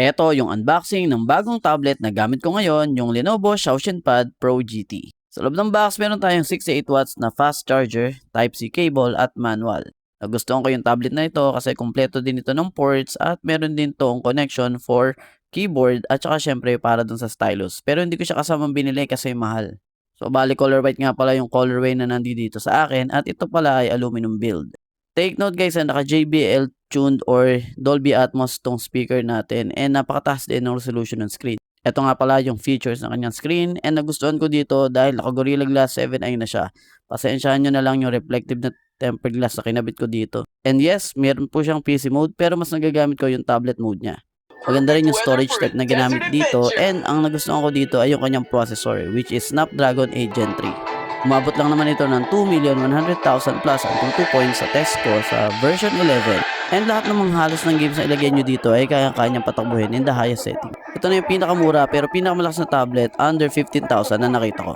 Eto yung unboxing ng bagong tablet na gamit ko ngayon, yung Lenovo Xiaoshenpad Pro GT. Sa loob ng box, meron tayong 68 watts na fast charger, Type-C cable at manual. Nagustuhan ko yung tablet na ito kasi kumpleto din ito ng ports at meron din tong connection for keyboard at saka syempre para dun sa stylus. Pero hindi ko siya kasamang binili kasi mahal. So bali color white nga pala yung colorway na nandito sa akin at ito pala ay aluminum build. Take note guys, naka JBL tuned or Dolby Atmos tong speaker natin and napakataas din ng resolution ng screen. Ito nga pala yung features ng kanyang screen and nagustuhan ko dito dahil naka Gorilla Glass 7i na siya. Pasensyahan nyo na lang yung reflective na tempered glass na kinabit ko dito. And yes, meron po siyang PC mode pero mas nagagamit ko yung tablet mode niya. Maganda rin yung storage type na ginamit dito and ang nagustuhan ko dito ay yung kanyang processor which is Snapdragon 8 Gen 3. Umabot lang naman ito ng 2,100,000 plus ang 2 points sa test ko sa version 11. And lahat ng mga halos ng games na ilagay nyo dito ay kaya-kanyang patakbuhin in the highest setting. Ito na yung pinakamura pero pinakamalakas na tablet under 15,000 na nakita ko.